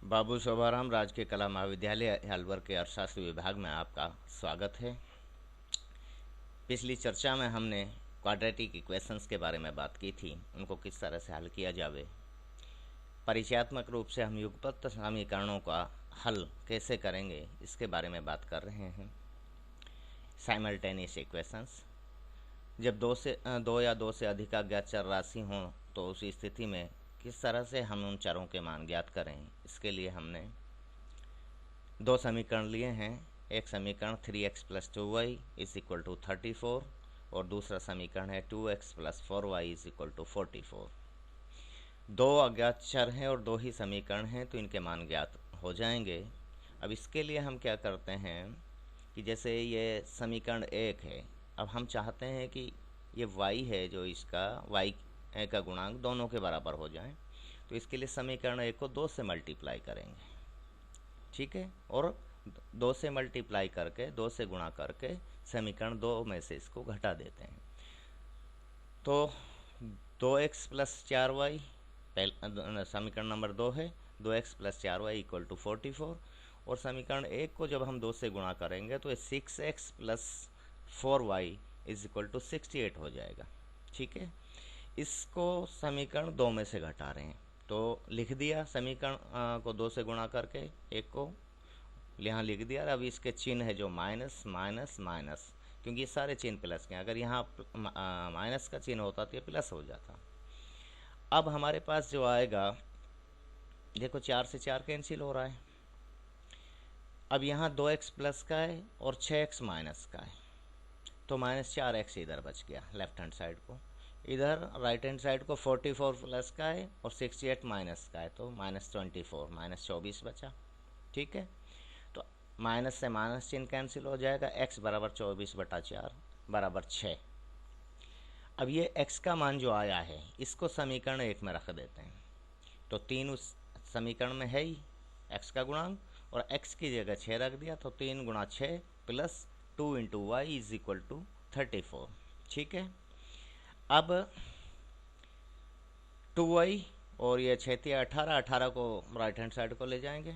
बाबू शोभाराम राजकीय कला महाविद्यालय अलवर के अर्थशास्त्र विभाग में आपका स्वागत है। पिछली चर्चा में हमने क्वाड्रेटिक इक्वेशंस के बारे में बात की थी, उनको किस तरह से हल किया जावे। परिचयात्मक रूप से हम युगपत समीकरणों का हल कैसे करेंगे इसके बारे में बात कर रहे हैं। साइमल्टेनियस इक्वेशंस, जब दो या दो से अधिक अज्ञात चर राशि हों तो उस स्थिति में किस तरह से हम उन चरों के मान ज्ञात करें। इसके लिए हमने दो समीकरण लिए हैं। एक समीकरण 3x + 2y = 34 और दूसरा समीकरण है 2x + 4y = 44। दो अज्ञात चर हैं और दो ही समीकरण हैं तो इनके मान ज्ञात हो जाएंगे। अब इसके लिए हम क्या करते हैं कि जैसे ये समीकरण 1 है, अब हम चाहते हैं कि ये y है जो इसका y का गुणांक दोनों के बराबर हो जाए, तो इसके लिए समीकरण 1 को 2 से मल्टीप्लाई करेंगे, ठीक है। और 2 से मल्टीप्लाई करके 2 से गुणा करके समीकरण 2 में से इसको घटा देते हैं। तो 2x + 4y समीकरण नंबर 2 है। 2x + 4y = 44 और समीकरण 1 को जब हम 2 से गुणा करेंगे तो 6x + 4y = 68 हो जाएगा, ठीक है। इसको समीकरण 2 में से घटा रहे हैं तो लिख दिया समीकरण को 2 से गुणा करके एक को यहाँ लिख दिया। अब इसके चिन्ह है जो माइनस माइनस माइनस, क्योंकि ये सारे चिन्ह प्लस के हैं। अगर यहाँ माइनस का चिन्ह होता तो ये प्लस हो जाता। अब हमारे पास जो आएगा, देखो 4 से 4 कैंसिल हो रहा है। अब यहाँ 2x प्लस का है और 6x माइनस का है, तो -4x इधर बच गया लेफ्ट हैंड साइड को। इधर राइट हैंड साइड को 44 प्लस का है और 68 माइनस का है, तो -24 -24 बचा, ठीक है। तो माइनस से माइनस चिन्ह कैंसिल हो जाएगा। x = 24/4 = 6। अब ये x का मान जो आया है इसको समीकरण 1 में रख देते हैं, तो 3 उस समीकरण में है ही x का गुणांक, और x की जगह 6 रख दिया, तो 3 × 6 + 2 × y = 34, ठीक है। अब 2y और ये 6 × 18, 18 को राइट हैंड साइड को ले जाएंगे,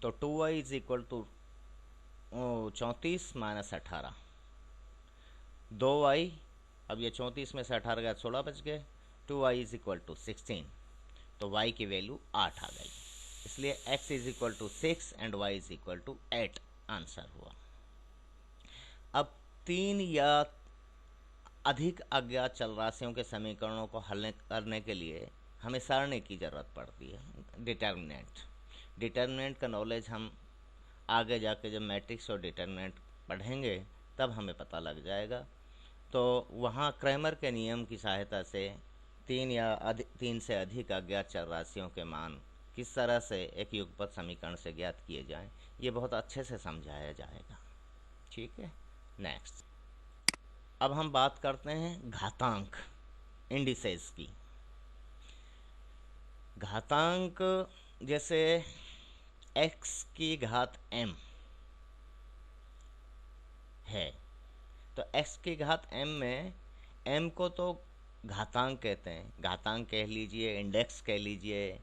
तो 2y = 34 - 18, 2y, अब ये 34 में से 18 गया 16 बच गए, 2y = 16, तो y की वैल्यू 8 आ गई। इसलिए x = 6 एंड y = 8 आंसर हुआ। अब 3 या अधिक अज्ञात चल राशियों के समीकरणों को हल करने के लिए हमें सारणी की ज़रूरत पड़ती है, डिटर्मिनेंट का नॉलेज हम आगे जाके जब मैट्रिक्स और डिटर्मिनेंट पढ़ेंगे तब हमें पता लग जाएगा। तो वहाँ क्रैमर के नियम की सहायता से 3 से अधिक अज्ञात चर राशियों के मान किस तरह से एक युगपत समीकरण से ज्ञात किए जाएं, ये बहुत अच्छे से समझाया जाएगा, ठीक है। नेक्स्ट, अब हम बात करते हैं घातांक, इंडिसेस की। घातांक जैसे x की घात m है, तो x की घात m में m को तो घातांक कहते हैं, घातांक कह लीजिए, इंडेक्स कह लीजिए,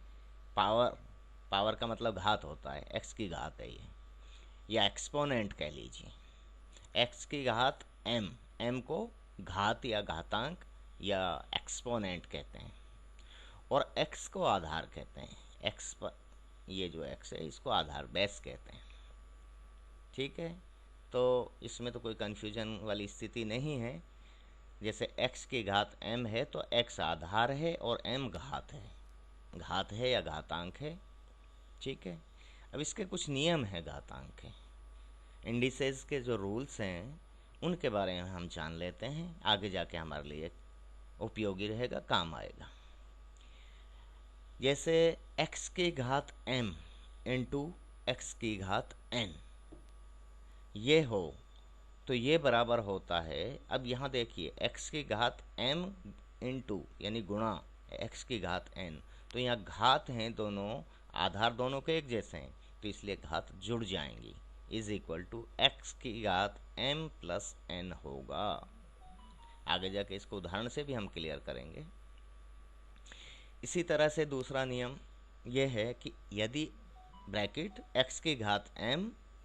पावर का मतलब घात होता है, x की घात है ये, या एक्सपोनेंट कह लीजिए। x की घात m को घात या घातांक या एक्सपोनेंट कहते हैं, और x को आधार कहते हैं। x पर ये जो x है इसको आधार बेस कहते हैं, ठीक है। तो इसमें तो कोई कन्फ्यूजन वाली स्थिति नहीं है। जैसे x की घात m है तो x आधार है और m घात है या घातांक है, ठीक है। अब इसके कुछ नियम है घातांक के, इंडिसेस के जो रूल्स हैं उनके बारे में हम जान लेते हैं, आगे जाके हमारे लिए उपयोगी रहेगा, काम आएगा। जैसे x की घात m इंटू x की घात n ये हो तो ये बराबर होता है, अब यहाँ देखिए x की घात m इंटू यानी गुणा x की घात n, तो यहाँ घात हैं दोनों, आधार दोनों के एक जैसे हैं, तो इसलिए घात जुड़ जाएंगी, = x की घात m + n होगा। आगे जाके इसको उदाहरण से भी हम क्लियर करेंगे। इसी तरह से दूसरा नियम यह है कि यदि ब्रैकेट x की घात m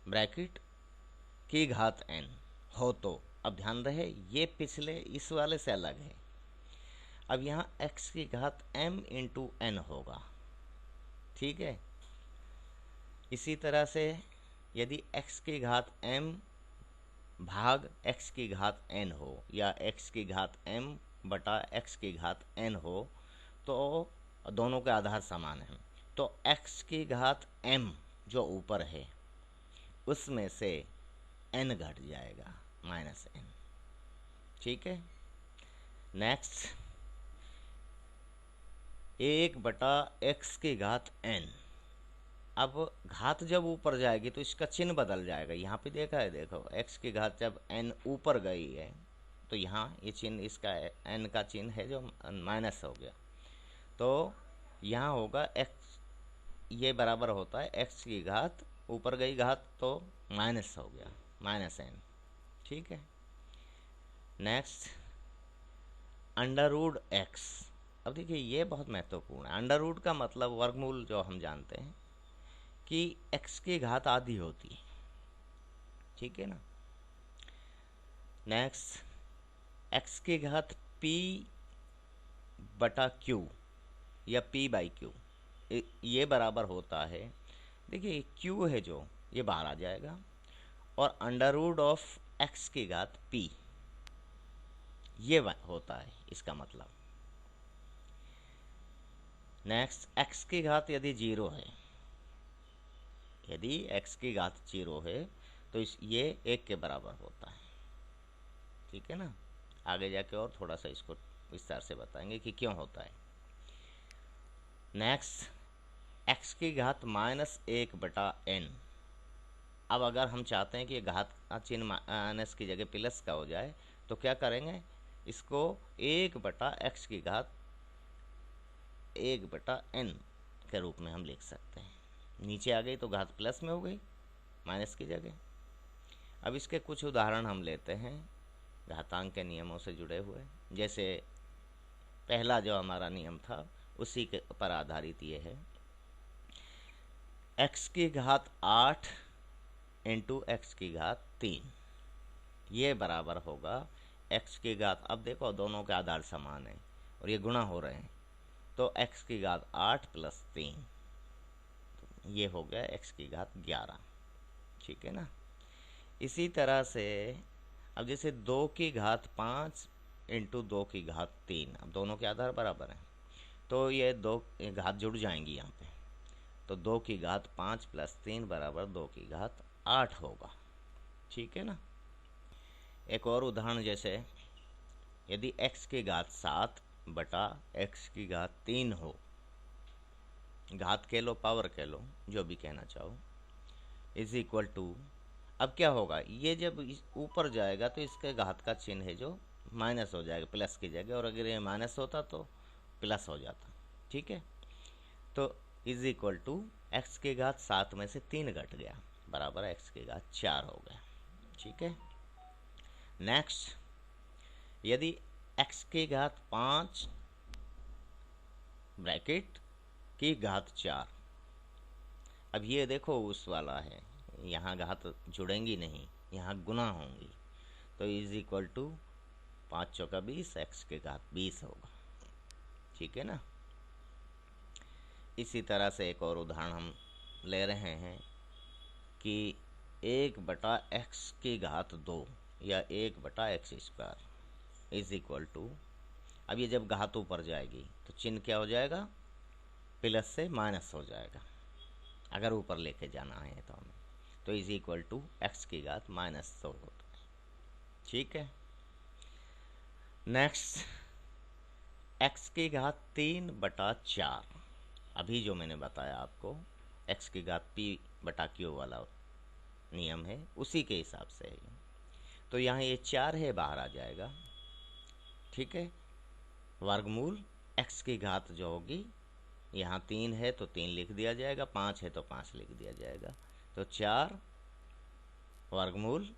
ब्रैकेट की घात n हो तो, अब ध्यान रहे ये पिछले इस वाले से अलग है। अब यहाँ x की घात m इंटू n होगा, ठीक है। इसी तरह से यदि x की घात m भाग x की घात n हो या x की घात m बटा x की घात n हो तो दोनों के आधार समान हैं, तो x की घात m जो ऊपर है उसमें से n घट जाएगा माइनस n, ठीक है। नेक्स्ट 1 बटा x की घात n, अब घात जब ऊपर जाएगी तो इसका चिन्ह बदल जाएगा। यहाँ पे देखा है, देखो x की घात जब n ऊपर गई है तो यहाँ ये चिन्ह इसका n का चिन्ह है जो माइनस हो गया, तो यहाँ होगा x, ये बराबर होता है x की घात ऊपर गई घात तो माइनस हो गया माइनस n, ठीक है। नेक्स्ट अंडर रूट x, अब देखिए ये बहुत महत्वपूर्ण है। अंडर रूट का मतलब वर्गमूल जो हम जानते हैं कि x की घात आधी होती है, ठीक है ना। नेक्स्ट x की घात p बटा q या p बाई q, ये बराबर होता है, देखिए q है जो ये बाहर आ जाएगा और अंडर रूट ऑफ x की घात p ये होता है इसका मतलब। नेक्स्ट x की घात यदि 0 है, यदि x की घात 0 है तो ये 1 के बराबर होता है, ठीक है ना। आगे जाके और थोड़ा सा इसको विस्तार से बताएंगे कि क्यों होता है। नेक्स्ट x की घात माइनस 1 बटा n, अब अगर हम चाहते हैं कि घात का चिन्ह माइनस की जगह प्लस का हो जाए तो क्या करेंगे, इसको 1 बटा x की घात 1 बटा n के रूप में हम लिख सकते हैं। नीचे आ गई तो घात प्लस में हो गई माइनस की जगह। अब इसके कुछ उदाहरण हम लेते हैं घातांक के नियमों से जुड़े हुए, जैसे पहला जो हमारा नियम था उसी के पर आधारित ये है, x की घात 8 इंटू एक्स की घात 3, ये बराबर होगा x की घात, अब देखो दोनों के आधार समान है और ये गुणा हो रहे हैं, तो x की घात 8 प्लस 3, तो ये हो गया x की घात 11, ठीक है ना। इसी तरह से अब जैसे 2 की घात 5 इंटू 2 की घात 3, अब दोनों के आधार बराबर हैं तो ये दो घात जुड़ जाएंगी यहाँ पे, तो 2 की घात 5 प्लस 3 बराबर 2 की घात 8 होगा, ठीक है ना। एक और उदाहरण, जैसे यदि x की घात 7 बटा x की घात 3 हो, घात कह लो पावर कह लो जो भी कहना चाहो, इज इक्वल टू, अब क्या होगा, ये जब ऊपर जाएगा तो इसके घात का चिन्ह है जो माइनस हो जाएगा प्लस की जगह, और अगर ये माइनस होता तो प्लस हो जाता, ठीक है। तो इज इक्वल टू एक्स की घात 7 में से 3 घट गया बराबर एक्स की घात 4 हो गया, ठीक है। नेक्स्ट यदि एक्स की घात 5 ब्रैकेट की घात 4, अब ये देखो उस वाला है, यहाँ घात जुड़ेंगी नहीं, यहाँ गुना होंगी, तो इज इक्वल टू 5 चौका 20 एक्स के घात 20 होगा, ठीक है ना। इसी तरह से एक और उदाहरण हम ले रहे हैं कि 1 बटा एक्स की घात 2 या 1 बटा x square is equal to, अब ये जब घात ऊपर जाएगी तो चिन्ह क्या हो जाएगा, प्लस से माइनस हो जाएगा अगर ऊपर लेके जाना है तो हमें, तो इज इक्वल टू एक्स की घात -100 होता है, ठीक है। नेक्स्ट एक्स की घात 3 बटा 4, अभी जो मैंने बताया आपको एक्स की घात p बटा q वाला नियम है उसी के हिसाब से है, तो यहाँ ये 4 है बाहर आ जाएगा, ठीक है। वर्गमूल एक्स की घात जो होगी, यहाँ 3 है तो 3 लिख दिया जाएगा, 5 है तो 5 लिख दिया जाएगा, तो 4 वर्गमूल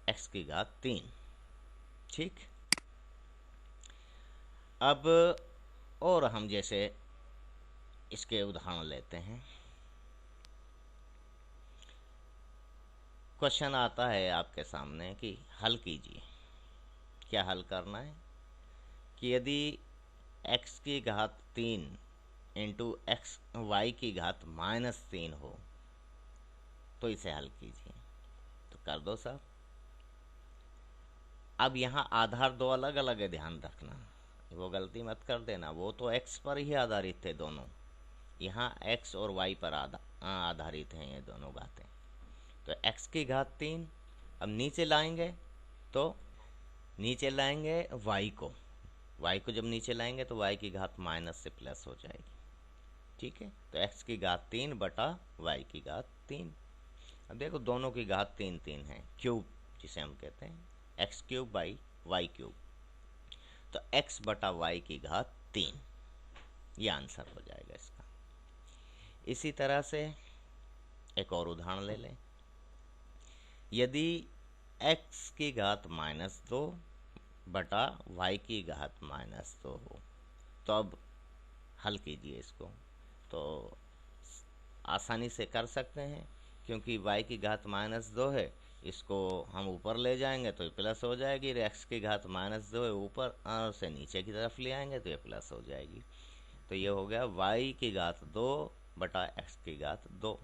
एक्स की घात 3, ठीक। अब और हम जैसे इसके उदाहरण लेते हैं, क्वेश्चन आता है आपके सामने कि हल कीजिए। क्या हल करना है कि यदि x की घात 3 इंटू एक्स वाई की घात -3 हो तो इसे हल कीजिए। तो कर दो साहब। अब यहाँ आधार दो अलग अलग है, ध्यान रखना, वो गलती मत कर देना। वो तो x पर ही आधारित थे दोनों, यहाँ x और y पर आधारित हैं ये दोनों बातें। तो x की घात 3 अब नीचे लाएंगे तो नीचे लाएंगे y को जब नीचे लाएंगे तो y की घात माइनस से प्लस हो जाएगी। ठीक है, तो x की घात 3 बटा y की घात 3। अब देखो दोनों की घात 3 3 है, क्यूब जिसे हम कहते हैं, x cube by y cube, तो x बटा y की घात 3, ये आंसर हो जाएगा इसका। इसी तरह से एक और उदाहरण ले लें। यदि x की घात -2 बटा y की घात -2 हो तो अब हल कीजिए इसको। तो आसानी से कर सकते हैं, क्योंकि y की घात -2 है, इसको हम ऊपर ले जाएंगे तो ये प्लस हो जाएगी। x की घात -2 है, ऊपर से नीचे की तरफ ले आएंगे तो ये प्लस हो जाएगी। तो ये हो गया y की घात 2 बटा x की घात 2,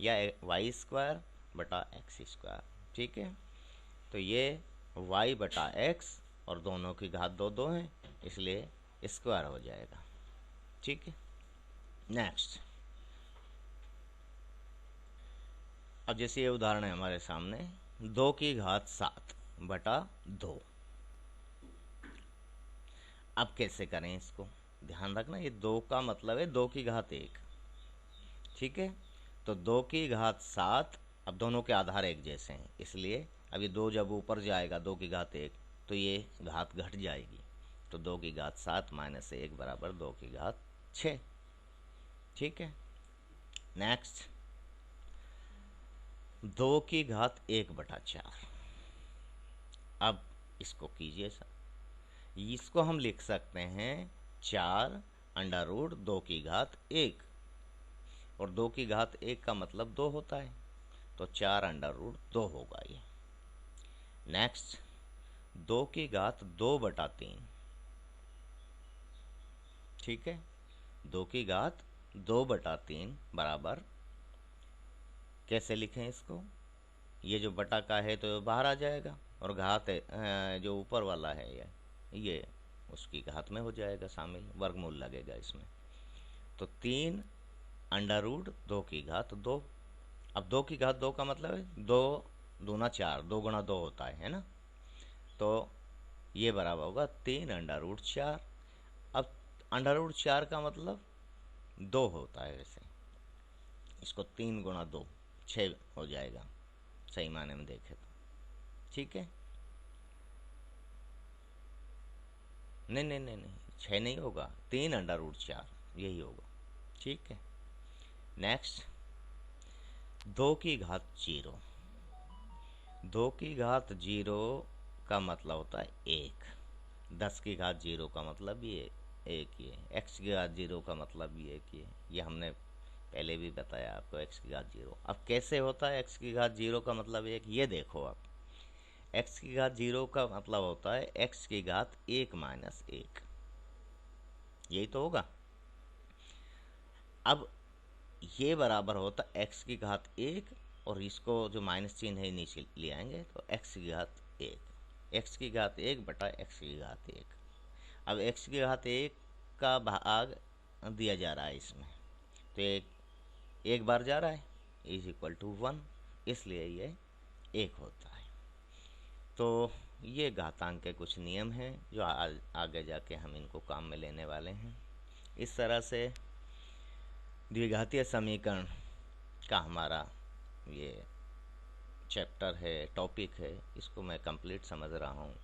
या वाई स्क्वायर बटा एक्स स्क्वायर। ठीक है, तो ये y बटा x और दोनों की घात 2 2 है, इसलिए स्क्वायर हो जाएगा। ठीक है, नेक्स्ट। अब जैसे ये उदाहरण है हमारे सामने, 2 की घात 7 बटा 2। अब कैसे करें इसको, ध्यान रखना, ये 2 का मतलब है 2 की घात 1। ठीक है, तो 2 की घात 7, अब दोनों के आधार एक जैसे हैं, इसलिए अब ये 2 जब ऊपर जाएगा 2 की घात 1 तो ये घात घट जाएगी। तो 2 की घात 7 माइनस 1 बराबर 2 की घात 6। ठीक है, नेक्स्ट। 2 की घात 1 बटा 4। अब इसको कीजिए सर, इसको हम लिख सकते हैं 4 अंडर रूट 2 की घात 1, और 2 की घात 1 का मतलब 2 होता है, तो 4 अंडर रूट 2 होगा ये। नेक्स्ट, 2 की घात 2 बटा 3। ठीक है, 2 की घात 2 बटा 3 बराबर, कैसे लिखें इसको, ये जो बटा का है तो बाहर आ जाएगा, और घात है जो ऊपर वाला है ये उसकी घात में हो जाएगा शामिल, वर्गमूल लगेगा इसमें। तो 3 अंडर रूट 2 की घात 2। अब 2 की घात 2 का मतलब है 2 दूना 4, 2 गुणा 2 होता है ना, तो ये बराबर होगा 3 अंडर रूट 4। अब अंडर रूट 4 का मतलब 2 होता है, वैसे इसको 3 गुणा 2 6 हो जाएगा, सही माने में देखे तो। ठीक है, नहीं 6 नहीं होगा, 3 अंडर रूट 4 यही होगा। ठीक है, नेक्स्ट। 2 की घात 0। 2 की घात 0 का मतलब होता है 1। 10 की घात 0 का मतलब ये 1 ही है। x की घात 0 का मतलब ये 1 ही है, ये हमने पहले भी बताया आपको, x की घात 0। अब कैसे होता है x की घात 0 का मतलब 1, ये देखो आप, x की घात 0 का मतलब होता है x की घात 1 माइनस 1, यही तो होगा। अब ये बराबर होता है x की घात 1, और इसको जो माइनस चिन्ह है नीचे ले आएंगे तो x की घात 1, x की घात 1 बटा x की घात 1। अब x की घात 1 का भाग दिया जा रहा है इसमें, तो एक बार जा रहा है, इज इक्वल टू 1, इसलिए ये 1 होता है। तो ये घातांक के कुछ नियम हैं जो आगे जाके हम इनको काम में लेने वाले हैं। इस तरह से द्विघातीय समीकरण का हमारा ये चैप्टर है, टॉपिक है, इसको मैं कंप्लीट समझ रहा हूँ।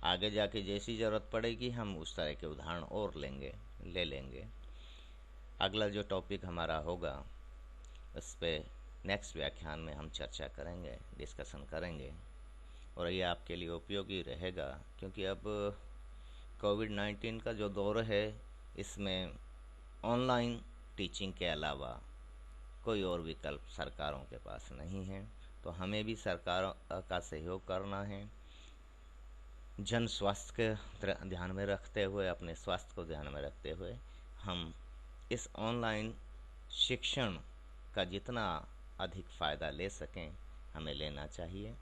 आगे जाके जैसी ज़रूरत पड़ेगी हम उस तरह के उदाहरण और ले लेंगे। अगला जो टॉपिक हमारा होगा उस पर नेक्स्ट व्याख्यान में हम चर्चा करेंगे, डिस्कशन करेंगे, और ये आपके लिए उपयोगी रहेगा, क्योंकि अब कोविड-19 का जो दौर है इसमें ऑनलाइन टीचिंग के अलावा कोई और विकल्प सरकारों के पास नहीं है। तो हमें भी सरकार का सहयोग करना है। जन स्वास्थ्य के ध्यान में रखते हुए, अपने स्वास्थ्य को ध्यान में रखते हुए हम इस ऑनलाइन शिक्षण का जितना अधिक फ़ायदा ले सकें हमें लेना चाहिए।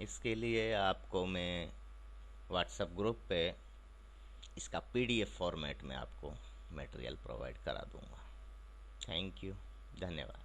इसके लिए आपको मैं व्हाट्सएप ग्रुप पे इसका पीडीएफ फॉर्मेट में आपको मटेरियल प्रोवाइड करा दूंगा। थैंक यू, धन्यवाद।